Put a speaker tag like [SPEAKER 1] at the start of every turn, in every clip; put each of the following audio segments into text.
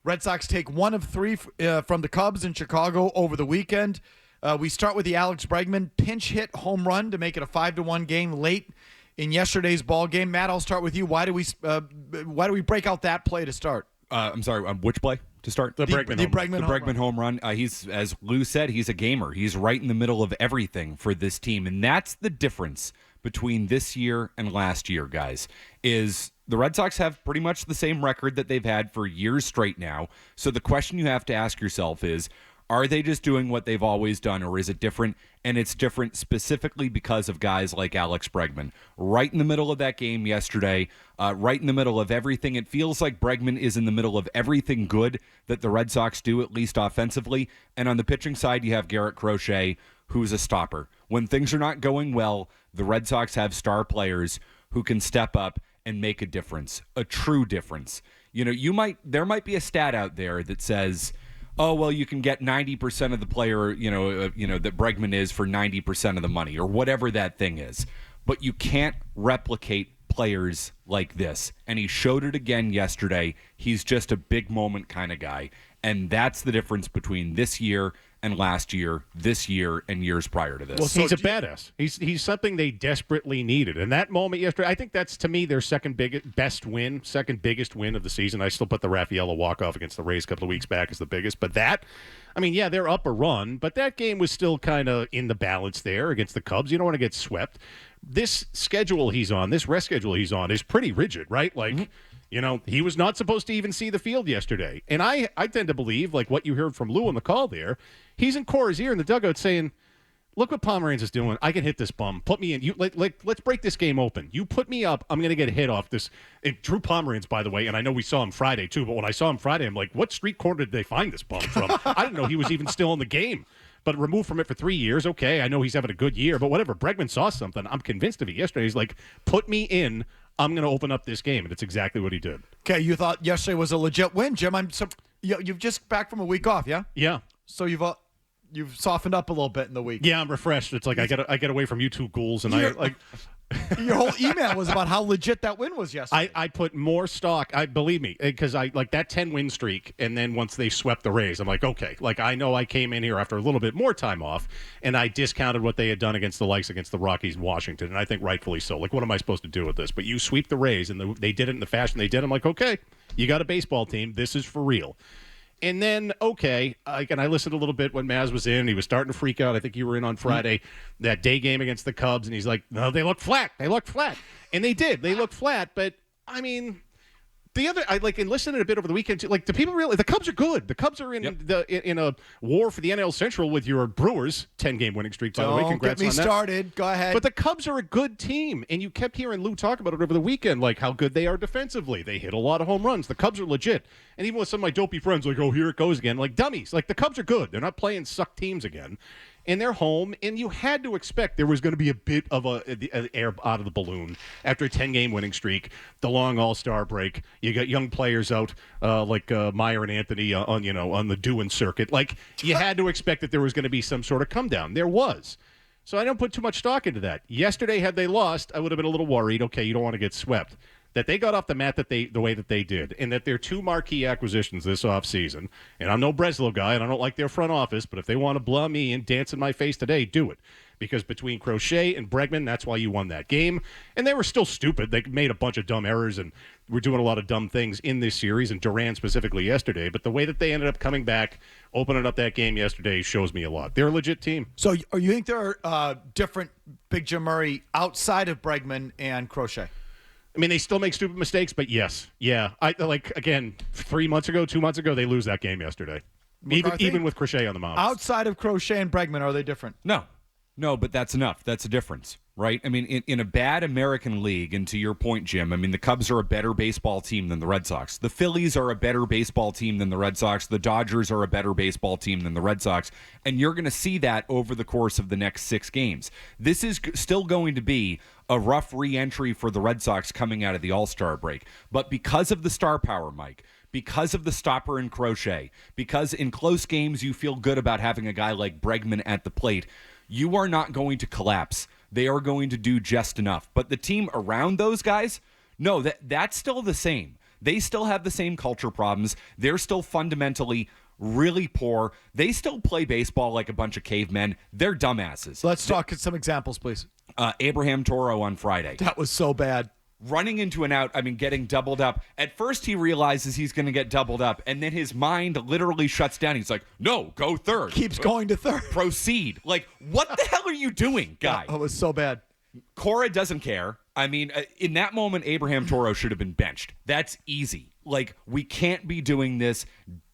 [SPEAKER 1] Red Sox take one of three from the Cubs in Chicago over the weekend. We start with the Alex Bregman pinch hit home run to make it a 5-1 game late in yesterday's ball game. Matt, I'll start with you. Why do we break out that play to start?
[SPEAKER 2] I'm sorry, which play to start?
[SPEAKER 1] The Bregman
[SPEAKER 2] home run. He's, as Lou said, he's a gamer. He's right in the middle of everything for this team, and that's the difference between this year and last year, guys, is the Red Sox have pretty much the same record that they've had for years straight now. So the question you have to ask yourself is, are they just doing what they've always done, or is it different? And it's different specifically because of guys like Alex Bregman. Right in the middle of that game yesterday, right in the middle of everything. It feels like Bregman is in the middle of everything good that the Red Sox do, at least offensively. And on the pitching side, you have Garrett Crochet, who's a stopper. When things are not going well, the Red Sox have star players who can step up and make a difference, a true difference. You know, there might be a stat out there that says, oh, well, you can get 90% of the player, that Bregman is for 90% of the money, or whatever that thing is. But you can't replicate players like this. And he showed it again yesterday. He's just a big moment kind of guy. And that's the difference between this year and last year, this year, and years prior to this.
[SPEAKER 3] Well, he's a badass. He's something they desperately needed. And that moment yesterday, I think that's, to me, their second biggest win of the season. I still put the Raffaello walk-off against the Rays a couple of weeks back as the biggest. But that, I mean, yeah, they're up a run, but that game was still kind of in the balance there against the Cubs. You don't want to get swept. This schedule he's on, this rest schedule he's on, is pretty rigid, right? Like, you know, he was not supposed to even see the field yesterday. And I tend to believe, like what you heard from Lou on the call there, he's in Cora's ear in the dugout saying, look what Pomeranz is doing. I can hit this bum. Put me in. Let's break this game open. You put me up, I'm going to get a hit off this. And Drew Pomeranz, by the way, and I know we saw him Friday too, but when I saw him Friday, I'm like, what street corner did they find this bum from? I didn't know he was even still in the game. But removed from it for 3 years, okay, I know he's having a good year, but whatever. Bregman saw something. I'm convinced of it yesterday. He's like, put me in. I'm going to open up this game, and it's exactly what he did.
[SPEAKER 1] Okay, you thought yesterday was a legit win, Jim. You've just back from a week off, yeah?
[SPEAKER 3] Yeah.
[SPEAKER 1] So you've softened up a little bit in the week.
[SPEAKER 3] Yeah, I'm refreshed. It's like I get away from you two ghouls, and
[SPEAKER 1] your whole email was about how legit that win was yesterday.
[SPEAKER 3] I put more stock. Believe me, because I like that 10-win streak, and then once they swept the Rays, I'm like, okay, like I know I came in here after a little bit more time off, and I discounted what they had done against the Rockies and Washington, and I think rightfully so. Like, what am I supposed to do with this? But you sweep the Rays, and they did it in the fashion they did. I'm like, okay, you got a baseball team. This is for real. And then, okay, and I listened a little bit when Mazz was in. He was starting to freak out. I think you were in on Friday, that day game against the Cubs, and he's like, no, they look flat. They look flat. And they did. They looked flat, but, I mean, and listening a bit over the weekend, too, like, do people realize the Cubs are good? The Cubs are in a war for the NL Central with your Brewers 10-game winning streak, by the way. Congrats on that.
[SPEAKER 1] Don't get me started. Go ahead.
[SPEAKER 3] But the Cubs are a good team, and you kept hearing Lou talk about it over the weekend, like how good they are defensively. They hit a lot of home runs. The Cubs are legit. And even with some of my dopey friends, like, oh, here it goes again, like dummies. Like, the Cubs are good. They're not playing suck teams again. And they're home, and you had to expect there was going to be a bit of an air out of the balloon after a 10-game winning streak, the long All-Star break. You got young players out like Meyer and Anthony on the doing circuit. Like, you had to expect that there was going to be some sort of come down. There was. So I don't put too much stock into that. Yesterday, had they lost, I would have been a little worried. Okay, you don't want to get swept. That they got off the mat the way that they did, and that their two marquee acquisitions this offseason, and I'm no Breslow guy, and I don't like their front office, but if they want to blow me and dance in my face today, do it. Because between Crochet and Bregman, that's why you won that game. And they were still stupid. They made a bunch of dumb errors, and were doing a lot of dumb things in this series, and Duran specifically yesterday. But the way that they ended up coming back, opening up that game yesterday, shows me a lot. They're a legit team.
[SPEAKER 1] So you think there are different Big Jim Murray outside of Bregman and Crochet?
[SPEAKER 3] I mean, they still make stupid mistakes, but yes. Yeah. Again, 2 months ago, they lose that game yesterday. Even with Crochet on the mound.
[SPEAKER 1] Outside of Crochet and Bregman, are they different?
[SPEAKER 2] No, but that's enough. That's a difference, right? I mean, in a bad American league, and to your point, Jim, I mean, the Cubs are a better baseball team than the Red Sox. The Phillies are a better baseball team than the Red Sox. The Dodgers are a better baseball team than the Red Sox. And you're going to see that over the course of the next 6 games. This is still going to be a rough re-entry for the Red Sox coming out of the All-Star break. But because of the star power, Mike, because of the stopper and Crochet, because in close games you feel good about having a guy like Bregman at the plate, you are not going to collapse. They are going to do just enough. But the team around those guys, no, that's still the same. They still have the same culture problems. They're still fundamentally really poor. They still play baseball like a bunch of cavemen. They're dumbasses.
[SPEAKER 1] Let's talk some examples, please.
[SPEAKER 2] Abraham Toro on Friday.
[SPEAKER 1] That was so bad.
[SPEAKER 2] Running into an out, getting doubled up. At first, he realizes he's going to get doubled up, and then his mind literally shuts down. He's like, no, go third.
[SPEAKER 1] Keeps going to third.
[SPEAKER 2] Proceed. Like, what the hell are you doing, guy?
[SPEAKER 1] That was so bad.
[SPEAKER 2] Cora doesn't care. In that moment, Abraham Toro should have been benched. That's easy. Like, we can't be doing this.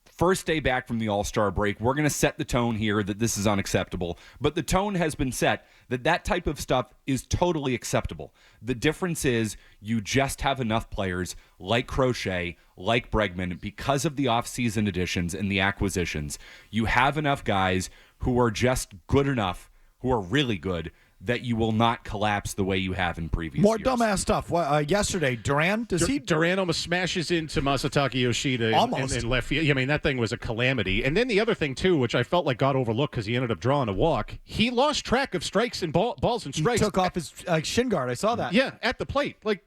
[SPEAKER 2] First day back from the All-Star break, we're going to set the tone here that this is unacceptable. But the tone has been set that type of stuff is totally acceptable. The difference is you just have enough players like Crochet, like Bregman, because of the offseason additions and the acquisitions. You have enough guys who are just good enough, who are really good, that you will not collapse the way you have in previous
[SPEAKER 1] More
[SPEAKER 2] years.
[SPEAKER 1] dumbass stuff. Yesterday, Duran,
[SPEAKER 3] Duran almost smashes into Masataka Yoshida in left field. That thing was a calamity. And then the other thing, too, which I felt like got overlooked because he ended up drawing a walk, he lost track of strikes and balls and strikes.
[SPEAKER 1] He took off his shin guard. I saw that.
[SPEAKER 3] Yeah, at the plate. Like,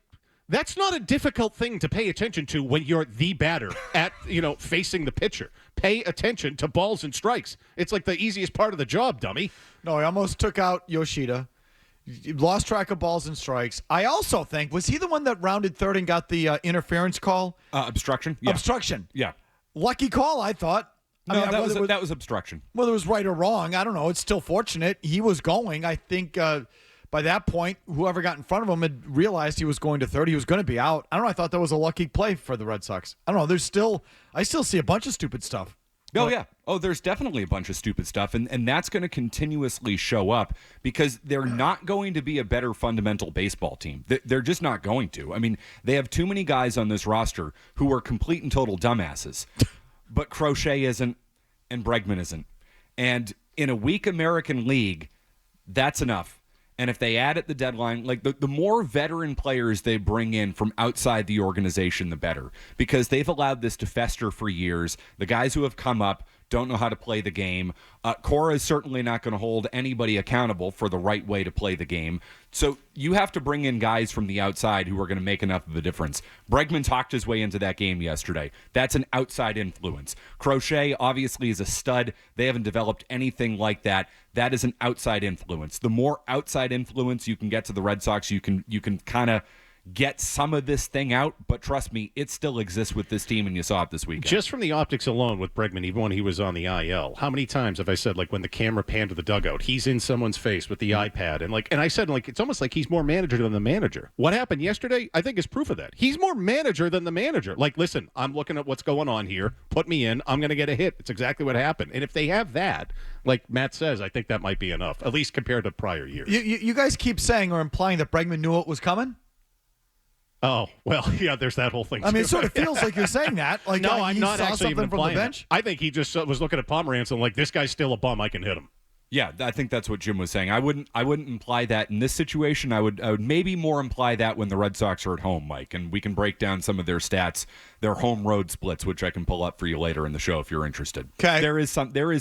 [SPEAKER 3] that's not a difficult thing to pay attention to when you're the batter at, facing the pitcher. Pay attention to balls and strikes. It's like the easiest part of the job, dummy.
[SPEAKER 1] No, he almost took out Yoshida. He lost track of balls and strikes. I also think, was he the one that rounded third and got the interference call?
[SPEAKER 2] Obstruction? Yeah.
[SPEAKER 1] Obstruction.
[SPEAKER 2] Yeah.
[SPEAKER 1] Lucky call, I thought.
[SPEAKER 2] That was obstruction.
[SPEAKER 1] Whether it was right or wrong, I don't know. It's still fortunate. He was going. I think by that point, whoever got in front of him had realized he was going to third. He was going to be out. I don't know. I thought that was a lucky play for the Red Sox. I don't know. I still see a bunch of stupid stuff.
[SPEAKER 2] Oh, yeah. Oh, there's definitely a bunch of stupid stuff, and that's going to continuously show up because they're not going to be a better fundamental baseball team. They're just not going to. They have too many guys on this roster who are complete and total dumbasses. But Crochet isn't, and Bregman isn't. And in a weak American League, that's enough. And if they add at the deadline, like the more veteran players they bring in from outside the organization, the better. Because they've allowed this to fester for years. The guys who have come up don't know how to play the game. Cora is certainly not going to hold anybody accountable for the right way to play the game. So you have to bring in guys from the outside who are going to make enough of a difference. Bregman talked his way into that game yesterday. That's an outside influence. Crochet obviously is a stud. They haven't developed anything like that. That is an outside influence. The more outside influence you can get to the Red Sox, you can kind of get some of this thing out, but trust me, it still exists with this team, and you saw it this weekend.
[SPEAKER 3] Just from the optics alone with Bregman, even when he was on the IL, how many times have I said, like, when the camera panned to the dugout, he's in someone's face with the iPad, and I said, like, it's almost like he's more manager than the manager. What happened yesterday, I think, is proof of that. He's more manager than the manager. Like, listen, I'm looking at what's going on here. Put me in. I'm going to get a hit. It's exactly what happened. And if they have that, like Matt says, I think that might be enough, at least compared to prior years.
[SPEAKER 1] You guys keep saying or implying that Bregman knew it was coming?
[SPEAKER 3] Oh, well, yeah, there's that whole thing.
[SPEAKER 1] It sort of feels like you're saying that. Like,
[SPEAKER 3] no, I'm not
[SPEAKER 1] saw
[SPEAKER 3] actually even
[SPEAKER 1] something from the bench.
[SPEAKER 3] I think he just was looking at Pomerantz and like, this guy's still a bum. I can hit him.
[SPEAKER 2] Yeah, I think that's what Jim was saying. I wouldn't imply that in this situation. I would maybe more imply that when the Red Sox are at home, Mike, and we can break down some of their stats, their home road splits, which I can pull up for you later in the show if you're interested.
[SPEAKER 1] Okay,
[SPEAKER 2] there is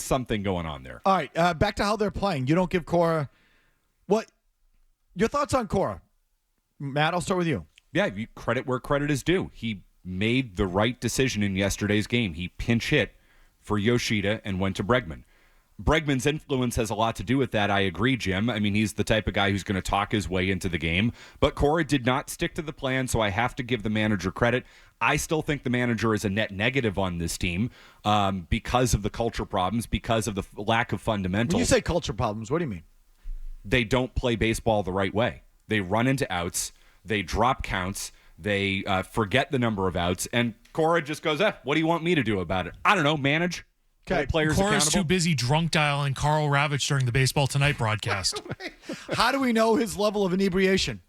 [SPEAKER 2] something going on there.
[SPEAKER 1] All right, back to how they're playing. You don't give Cora what your thoughts on Cora, Matt? I'll start with you.
[SPEAKER 2] Yeah, you credit where credit is due. He made the right decision in yesterday's game. He pinch hit for Yoshida and went to Bregman. Bregman's influence has a lot to do with that. I agree, Jim. He's the type of guy who's going to talk his way into the game. But Cora did not stick to the plan, so I have to give the manager credit. I still think the manager is a net negative on this team because of the culture problems, because of the lack of fundamentals.
[SPEAKER 1] When you say culture problems, what do you mean?
[SPEAKER 2] They don't play baseball the right way. They run into outs. They drop counts. They forget the number of outs. And Cora just goes, what do you want me to do about it? I don't know, manage.
[SPEAKER 1] Okay.
[SPEAKER 2] Players
[SPEAKER 4] Cora's
[SPEAKER 2] accountable.
[SPEAKER 4] too busy drunk dialing Carl Ravitch during the Baseball Tonight broadcast.
[SPEAKER 1] How do we know his level of inebriation?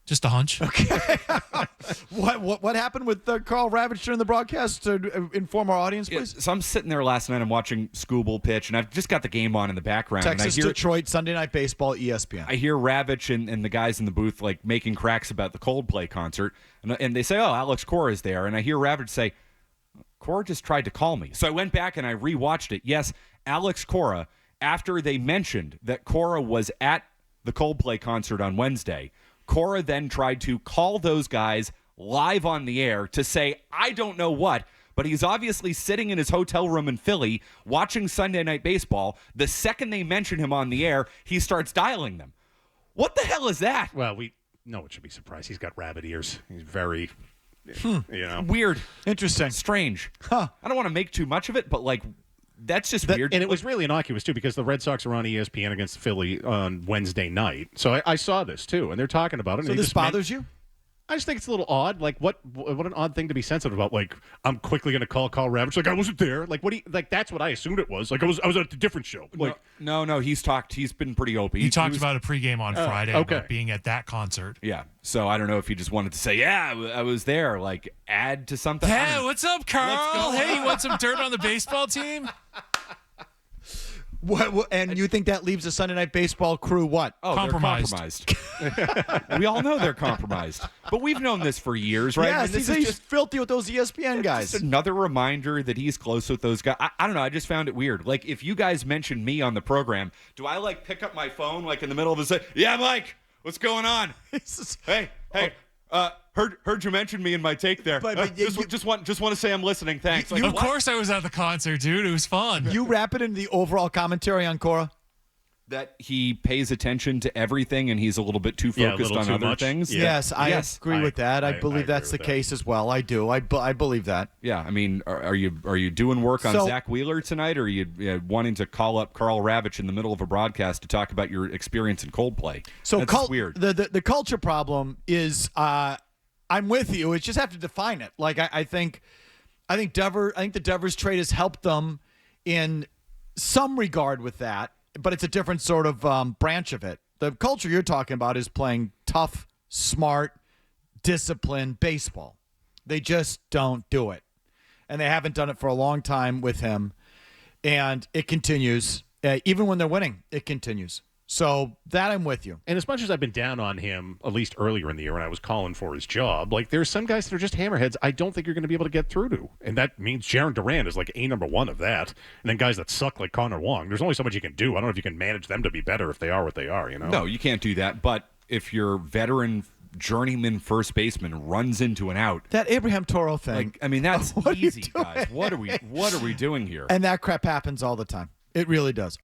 [SPEAKER 4] Just a hunch.
[SPEAKER 1] Okay. What happened with Carl Ravitch during the broadcast to inform our audience, please?
[SPEAKER 2] So I'm sitting there last night. I'm watching Skubal pitch, and I've just got the game on in the background.
[SPEAKER 1] Texas,
[SPEAKER 2] and
[SPEAKER 1] Detroit, Sunday Night Baseball, ESPN.
[SPEAKER 2] I hear Ravitch and the guys in the booth like making cracks about the Coldplay concert, and they say, "Oh, Alex Cora is there," and I hear Ravitch say, "Cora just tried to call me." So I went back and I rewatched it. Yes, Alex Cora. After they mentioned that Cora was at the Coldplay concert on Wednesday, Cora then tried to call those guys live on the air to say, I don't know what, but he's obviously sitting in his hotel room in Philly watching Sunday Night Baseball. The second they mention him on the air, he starts dialing them. What the hell is that?
[SPEAKER 3] Well, no one should be surprised. He's got rabbit ears. He's very,
[SPEAKER 2] Weird.
[SPEAKER 1] Interesting.
[SPEAKER 2] Strange.
[SPEAKER 1] Huh.
[SPEAKER 2] I don't want to make too much of it, but like, that's just weird.
[SPEAKER 3] And it was really innocuous, too, because the Red Sox are on ESPN against Philly on Wednesday night. So I saw this, too, and they're talking about it.
[SPEAKER 1] So this bothers you?
[SPEAKER 3] I just think it's a little odd. Like, what an odd thing to be sensitive about. Like, I'm quickly going to call Carl Ravitch. Like, I wasn't there. Like, that's what I assumed it was. Like, I was at a different show. Like,
[SPEAKER 2] no. He's been pretty open.
[SPEAKER 4] He talked about a pregame on Friday about being at that concert.
[SPEAKER 2] Yeah. So I don't know if he just wanted to say, yeah, I was there. Like, add to something.
[SPEAKER 4] Hey, what's up, Carl? Hey, you want some dirt on the baseball team?
[SPEAKER 1] What, and you think that leaves the Sunday Night Baseball crew what?
[SPEAKER 2] Oh,
[SPEAKER 4] Compromised.
[SPEAKER 2] They're compromised. We all know they're compromised. But we've known this for years, right?
[SPEAKER 1] Yes,
[SPEAKER 2] this
[SPEAKER 1] he's
[SPEAKER 2] is just
[SPEAKER 1] filthy with those ESPN guys.
[SPEAKER 2] just another reminder that he's close with those guys. I don't know. I just found it weird. Like, if you guys mention me on the program, do I, like, pick up my phone, like, in the middle of a say, yeah, Mike, what's going on? Hey, heard you mention me in my take there.
[SPEAKER 1] But
[SPEAKER 2] just want to say I'm listening. Thanks. Like,
[SPEAKER 4] Of
[SPEAKER 2] what?
[SPEAKER 4] course I was at the concert, dude. It was fun.
[SPEAKER 1] You wrap it into the overall commentary on Cora?
[SPEAKER 2] That he pays attention to everything and he's a little bit too focused
[SPEAKER 3] little
[SPEAKER 2] on
[SPEAKER 3] too
[SPEAKER 2] other
[SPEAKER 3] much.
[SPEAKER 2] things.
[SPEAKER 3] Yeah.
[SPEAKER 1] Yes, I agree with that. I believe that's the
[SPEAKER 3] agree with
[SPEAKER 1] case as well. I do. I believe that.
[SPEAKER 2] Yeah, I mean, are you doing work on
[SPEAKER 1] So-
[SPEAKER 2] Zach Wheeler tonight, or are you wanting to call up Carl Ravitch in the middle of a broadcast to talk about your experience in Coldplay?
[SPEAKER 1] So
[SPEAKER 2] That's just weird.
[SPEAKER 1] The culture problem is I'm with you. It's just have to define it. Like I think the Devers trade has helped them in some regard with that, but it's a different sort of branch of it. The culture you're talking about is playing tough, smart, disciplined baseball. They just don't do it, and they haven't done it for a long time with him, and it continues. Even when they're winning, it continues. So that I'm with you.
[SPEAKER 3] And as much as I've been down on him, at least earlier in the year when I was calling for his job, like there's some guys that are just hammerheads I don't think you're going to be able to get through to. And that means Jaron Duran is like number one of that. And then guys that suck like Connor Wong, there's only so much you can do. I don't know if you can manage them to be better if they are what they are, you know?
[SPEAKER 2] No, you can't do that. But if your veteran journeyman first baseman runs into an out,
[SPEAKER 1] That Abraham Toro thing.
[SPEAKER 2] like, I mean, that's
[SPEAKER 1] What are you
[SPEAKER 2] easy,
[SPEAKER 1] doing?
[SPEAKER 2] guys. What are we doing here?
[SPEAKER 1] And that crap happens all the time. It really does.